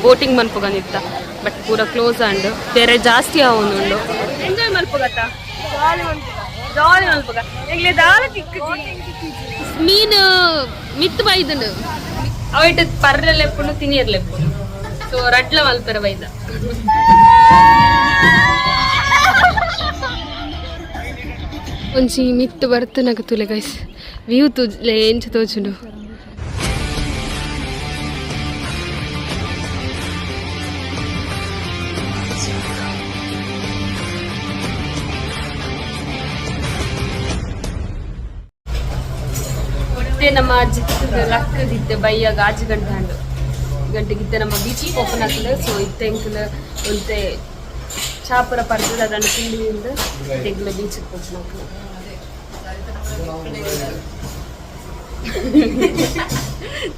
Boating ಮನ್ಪುಗಂದಿತ್ತ but ಪೂರ close and ಬೇರೆ ಜಾಸ್ತಿ ಅವನುಂಡು ಎಂಜಾಯ್ ಮಲ್ಪುಗತ್ತ ಜಾಲಿ ಮಲ್ಪುಗ ಎಂಗ್ಲೆ ದಾಲ ಮೀನು ಮಿತ್ತು ಬೈದನು ಅವೈಟ್ ಪರ್ರೆಲೆಪ್ಪುನು ತಿನಿಯರ್ಲೆಪ್ಪುನು ಸೊ ರಡ್ಲ ಮಲ್ಪೆರ ಬೈದ ಒಂಜಿ ಮಿತ್ತು ಬರ್ತನಕ ತುಲೆ ಗೈಸ್ ವ್ಯೂ ತುಲೆ ಎಂಚ ತೋಜುಂಡು ನಮ್ಮ ಜಿತ್ತದ ಲಕ್ಕದಿದ್ದೆ ಬೈಯಾಗ ಆಜು ಗಂಟೆಗಿದ್ದೆ ನಮ್ಮ ಬೀಚ್ ಓಪನ್ ಆಗ್ತದೆ ಸೊ ಇತ್ತೆ ಎಂಕಲ್ ಒಂತೆ ಚಾಪುರ ಪರ್ದದ ಅದನ್ನು ತಿಂಡಿಯಿಂದ ತೆಗ್ಲ ಬೀಚಿಗೆ ಹೋಗ್ಬೇಕು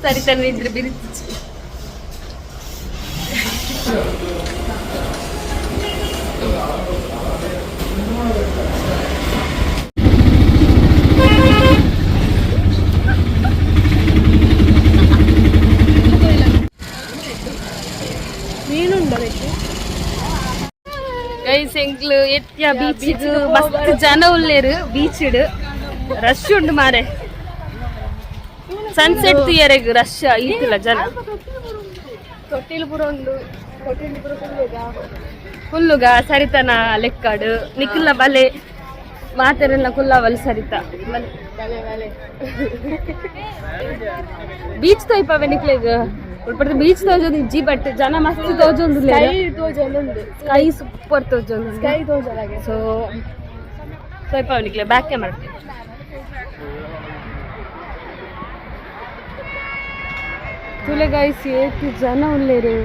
ಸರಿ ತಾನೆ ಇದ್ರೆ ಬಿರಿತಿಚ್ಚಿ ಗೈಸ್ ಎಂಕ್ಲು ಎತ್ಯ ಬೀಚ್ ಮಸ್ತ್ ಜನ ಉಳ್ಳೇರು ಬೀಚ್ ರಶ್ ಉಂಡು ಮಾರೆ ಸನ್ಸೆಟ್ ತಿಯರೆಗ್ ರಶ್ ಈತಿಲ್ಲ ಜನ ತೊಟ್ಟಿಲು ಪುರ ಉಂಡು ಫುಲ್ಲುಗ ಸರಿತನ ಲೆಕ್ಕಾಡು ನಿಖಿಲ ಬಲೆ ಮಾತೆರೆಲ್ಲ ಕುಲ್ಲವಲ್ ಸರಿತ ಬೀಚ್ ತೋಯ್ಪವೆ ನಿಕ್ಲೆಗ್ ಉಳ್ಪಡ್ದು ಬೀಚ್ ತೋಜೊಂದು ಇಜ್ಜಿ ಬಟ್ ಜನ ಮಸ್ತ್ ತೋಜೊಂದು ಸ್ಕೈ ಸೂಪರ್ ತೋಜೊಂದು ಸ್ಕೈ ತೋಜಲಾಗೆ ಸೊ ಸ್ವಲ್ಪ ನಿಕ್ಲೆ ಬ್ಯಾಕ್ ಕ್ಯಾಮರಾ ತುಲೆ ಗೈಸ್ ಏತು ಜನ ಉಳ್ಳೇರು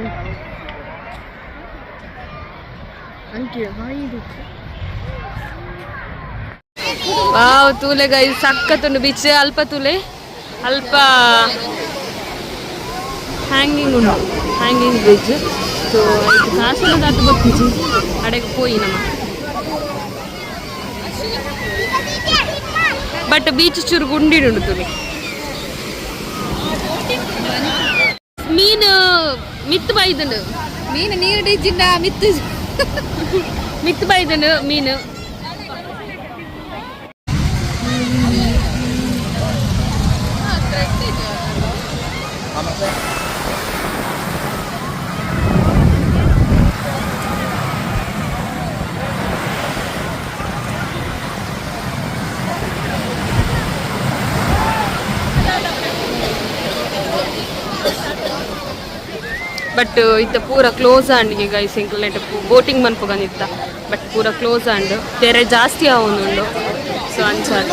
ವಾವ್ ತುಲೆ ಗೈಸ್ ಸಕ್ಕತ್ತುಂಡು ಬೀಚ್ ಅಲ್ಪ ತುಲೆ ಅಲ್ಪ ಹ್ಯಾಂಗಿಂಗ್ ಉಂಟು ಹ್ಯಾಂಗಿಂಗ್ ಬ್ರಿಡ್ಜ್ ಸೊ ಇದು ಕಾಸರಗೋಡು ದಾತು ಗೊತ್ತಿಜ್ಜಿ ಅಡೆಗೆ ಪೋಯಿ ನಮ್ಮ ಬಟ್ ಬೀಚ್ ಚೂರು ಗುಂಡಿಡುಂಡು ತುಲಿ ಮೀನು ಮಿತ್ತು ಬೈದನು ಮೀನು ನೀರು ಡಿಜ್ಜಿಂದ ಮಿತ್ತು ಬೈದನು ಮೀನು ಬಟ್ ಇತ್ತ ಪೂರ ಕ್ಲೋಸ್ ಆಂಡಿಗೆ ಗೈಸ್ ಎಂಕ್ಲೆಟ್ ಬೋಟಿಂಗ್ ಮನ್ಪುಗಂದಿತ್ತ ಬಟ್ ಪೂರ ಕ್ಲೋಸ್ ಆಂಡ್ ಬೇರೆ ಜಾಸ್ತಿ ಅವನುಂಡು ಸೊ ಅಂಚಾದ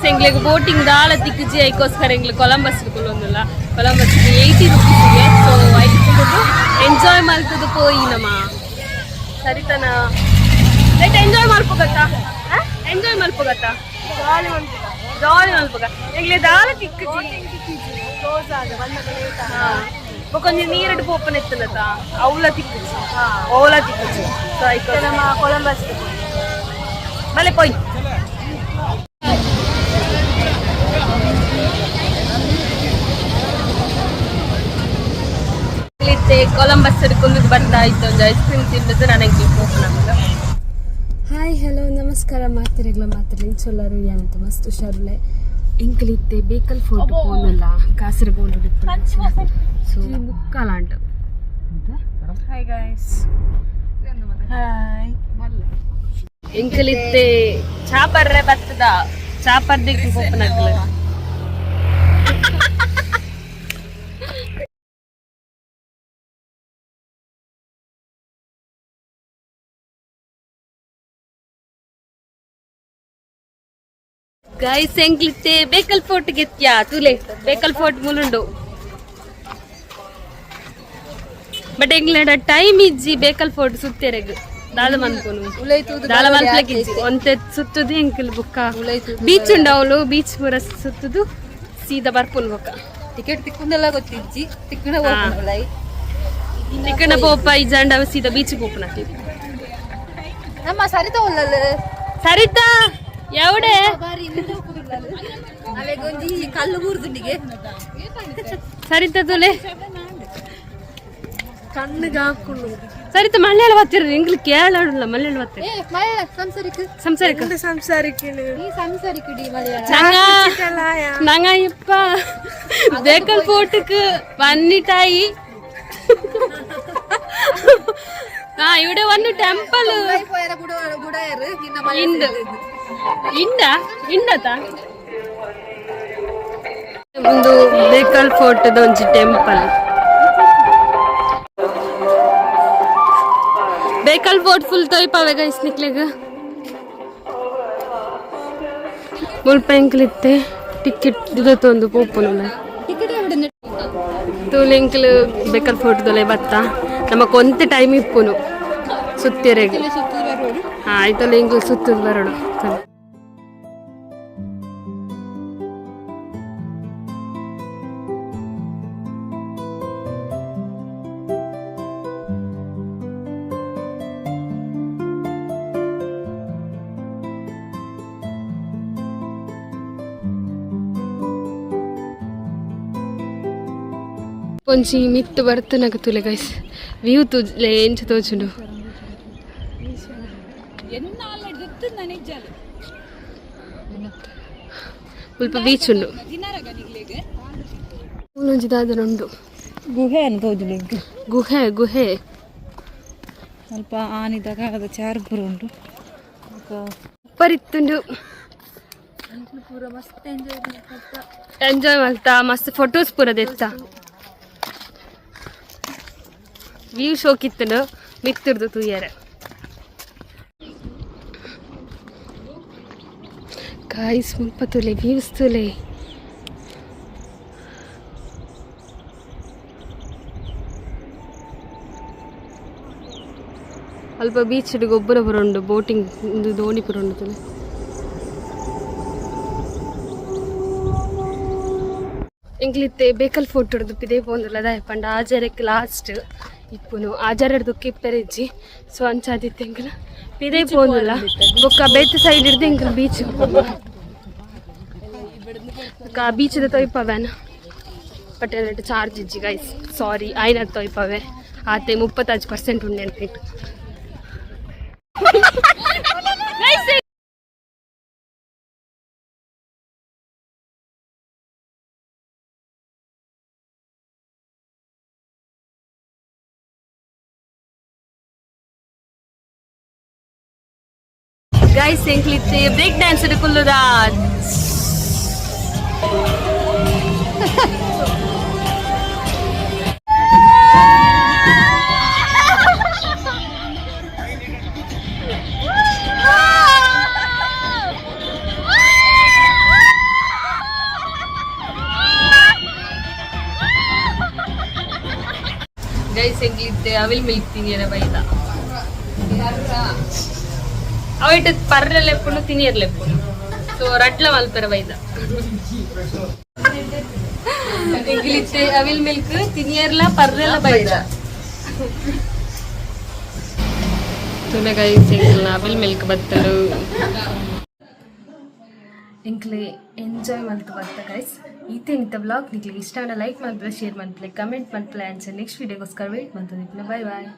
ಎಂಗ್ಲೆಗ್ ಬೋಟಿಂಗ್ ದಾಳ ತಿಕ್ಕಿಜಿ ಐಕೋಸ್ಕರ ಎಂಗ್ಲು ಕೊಲಂಬಸ್ ಕುಲ್ಲೊಂದುಲ್ಲ ಕೊಲಂಬಸ್ 80 ರೂಪೀಸ್ಗೆ ಸೊ ಐದು ಎಂಜಾಯ್ ಮಾಡ್ತದು ಪೋಯಿ ನಮ್ಮ ಸರಿತನ ಲೈಟ್ ಎಂಜಾಯ್ ಮಾಡ್ಕೋಗತ್ತ ಎಂಜಾಯ್ ಮಾಡ್ಕೋಗತ್ತ ಜಾಲಿ ಮಲ್ಪಗ ಎಂಗ್ಲೆ ದಾಲ ತಿಕ್ಕಿಜಿ ಕೊಂಚ ನೀರಡು ಪೋಪನ್ ಎತ್ತಲತ್ತ ಅವಳ ತಿಕ್ಕಿಜಿ ಓಲ ತಿಕ್ಕಿಜಿ ಸೊ ಐಕೋ ನಮ್ಮ ಕೊಲಂಬಸ್ ಬಲೆ ಪೋಯ್ ಕೊಲಂಬಸ್ ಕುಲ್ಲಿಗೆ ಬರ್ತಾ ಇತ್ತು ಒಂದು ಐಸ್ ಕ್ರೀಮ್ ತಿಂದಿದ್ದು ನನಗೆ ಓಪನ್ ಆಗ ಹಾಯ್ ಹಲೋ ನಮಸ್ಕಾರ ಮಾತಿರಲಿ ಚೊಲ್ಲರು ಏನಂತ ಮಸ್ತ್ ಹುಷಾರುಲೆ ಎಂಕಲಿತ್ತೆ ಬೇಕಲ್ ಫೋರ್ಟ್ ಪೋನಲ್ಲ ಕಾಸರಗೋಡು ಸೊ ಮುಕ್ಕಾಲ ಅಂಟ ಹಾಯ್ ಗೈಸ್ ಹಾಯ್ ಎಂಕಲಿತ್ತೆ ಚಾಪರ್ರೆ ಬರ್ತದ ಚಾಪರ್ದಿಗೆ ಓಪನ್ ಆಗ್ತದೆ ಗೈಸ್ ಎಂಕ್ಲಿತ್ತೆ ಬೇಕಲ್ ಫೋರ್ಟ್ ಗೆತ್ಯಾ ತುಲೆ ಬೇಕಲ್ ಫೋರ್ಟ್ ಮುಲುಂಡು ಬಟ್ ಎಂಗ್ಲೆಂಡ ಟೈಮ್ ಇಜ್ಜಿ ಬೇಕಲ್ ಫೋರ್ಟ್ ಸುತ್ತೆರೆಗ್ ದಾಳ ಮನ್ಪುನು ದಾಳ ಮನ್ಪಲಕ್ಕೆ ಒಂತೆ ಸುತ್ತುದು ಎಂಕಲ್ ಬುಕ್ಕ ಬೀಚ್ ಉಂಡು ಅವಳು ಬೀಚ್ ಪೂರ ಸುತ್ತುದು ಸೀದಾ ಬರ್ಪುನ್ ಬೊಕ್ಕ ಟಿಕೆಟ್ ತಿಕ್ಕುಂದೆಲ್ಲ ಗೊತ್ತಿಜ್ಜಿ ತಿಕ್ಕಣ ಪೋಪ ಈ ಜಂಡ ಸೀದಾ ಬೀಚ್ ಪೋಪನ ನಮ್ಮ ಸರಿತಾ ಉಳ್ಳಲ್ಲ ಸರಿತಾ ಎವಡೆ ಅವೆಗೊಂಜಿ ಕಲ್ಲು ಊರ್ದುಂಡಿಗೆ ಸರಿತ ತುಲೆ ಕಣ್ಣಿಗೆ ಹಾಕೊಂಡು ಸರಿತ ಮಲಯಾಳ ಬರ್ತಿರ ಇಂಗ್ಲಿಷ್ ಕೇಳಲ್ಲ ಮಲಯಾಳ ಬರ್ತೀರಿ நாங்க இப்ப பேக்கல் போட்டுக்கு வந்துட்டாയി ഇവിടെ ಒಂದು ಟೆಂಪಲ್ ಒಂದು ಬೇಕಲ್ ಫೋರ್ಟ್ ಒಂಜಿ temple Bekal fort full ತೋಯ್ಪಾವೆ guys ನಿಕ್ಲೆಗ್ ಮುಲ್ಪ ಎಂಕ್ಲಿತ್ತೆ ಟಿಕೆಟ್ ಇದೊಂದು ಪೋಪುನ ತೂಲೆಂಕ್ಲು ಬೇಕಲ್ ಫೋರ್ಟ್ ದೊಲೆ ಬತ್ತ ನಮಕ್ ಒಂತೆ ಟೈಮ್ ಇಪ್ಪುನು ಸುತ್ತಿರೆಗೆ ಆಯ್ತಲ್ಲ ಇಂಗ್ಲು ಸುತ್ತದ ಬರೋಡು ಒಂಚಿ ಮಿತ್ತು ಬರ್ತನಕ ತುಲೆ ಗೈಸ್ ವ್ಯೂ ತುಲೆ ಎಂಚ ತೋಚುಂಡು ಸ್ವಲ್ಪ ಬೀಚ್ ಉಂಡು ಒಂದೊಂಜಿ ದಾದರುಂಡು ಗುಹೆ ಅನ್ಬೋದು ಗುಹೆ ಗುಹೆ ಸ್ವಲ್ಪ ಆನಿದ ಕಾಲದ ಚಾರ್ ಪೂರ ಉಂಟು ಪರಿತ್ತುಂಡು ಪೂರ ಮಸ್ತ್ ಎಂಜಾಯ್ ಮಾಡ್ತಾ ಮಸ್ತ್ ಫೋಟೋಸ್ ಪೂರ ದೆತ್ತ ವ್ಯೂ ಶೋಕಿತ್ತು ಮಿತ್ತಿರ್ದು ತೂಯರೆ ಗಾಯ್ಸ್ ಮುಲ್ಪ ತುಲೆ ವ್ಯೂಸ್ ತುಲೆ ಅಲ್ಪ ಬೀಚ್ ಗೊಬ್ಬರ ಬರೋಂಡು ಬೋಟಿಂಗ್ ಒಂದು ದೋಣಿ ಪುರಂಡು ತುಲೆ ಎಂಗ್ಲಿತ್ತೆ ಬೇಕಲ್ ಫೋಟೋ ಹಿಡ್ದು ಪಿದೇ ಪೋಂದುಲ್ಲ ದಾಯಪಂಡ ಆಜಾರಕ್ಕೆ ಲಾಸ್ಟ್ ಇಪ್ಪುನು ಆಜಾರಡ್ದು ಕಿಪ್ಪೆರೆಜ್ಜಿ ಸೊ ಅಂಚಾದಿತ್ತು ಎಂಕಲ್ ಪಿದೇ ಪೋಂದುಲ್ಲ ಬೊಕ್ಕ ಬೆತ್ತ ಸೈಡ್ ಹಿಡ್ದು ಎಂಕಲ್ ಬೀಚ್ ಬೀಚದ ತೊಯ್ಪವೇನ ಬಟ್ ಎರಡು ಚಾರ್ಜ್ ಇಜ್ಜಿ ಗೈಸ್ ಸಾರಿ ಆಯ್ನ ತೊಯ್ಪವೆ ಆತೆ 35% ಉಂಡೆ ಅಂತಿಟ್ಟು Guys, enklite break dance edukkulluda. Guys, enklite avil milk tiniyara baida. ಅವೈಟ್ ಪರ್ರಲೆಪ್ಪುನು ತಿನಿಯರ್ಲೆಪ್ಪುನು ಸೊ ರಡ್ಲ ಮಲ್ಪೆರ ಬೈದ ಎಂಗ್ಲಿತ್ತೆ ಅವಿಲ್ ಮಿಲ್ಕ್ ತಿನಿಯರ್ಲ ಪರ್ರೆಲ ಬೈದ ತುಲೆ ಗೈಸ್ ಎಂಕ್ಲ ಅವಿಲ್ ಮಿಲ್ಕ್ ಬತ್ತಲು ಎಂಕ್ಲೆ ಎಂಜಾಯ್ ಮಲ್ತು ಬತ್ತ ಗೈಸ್ ಈತೇನಿತ್ತ ಬ್ಲಾಗ್ ನಿಕ್ಲಿಗೆ ಇಷ್ಟ ಲೈಕ್ ಮಾಡ್ತಾರೆ ಶೇರ್ ಮಾಡ್ತಾರೆ ಕಮೆಂಟ್ ಮಾಡ್ತಾರೆ ಆನ್ಸರ್ ನೆಕ್ಸ್ಟ್ ವಿಡಿಯೋಗೋಸ್ಕರ ವೇಟ್ ಮಾಡ್ತಾರೆ ಬಾಯ್ ಬಾಯ್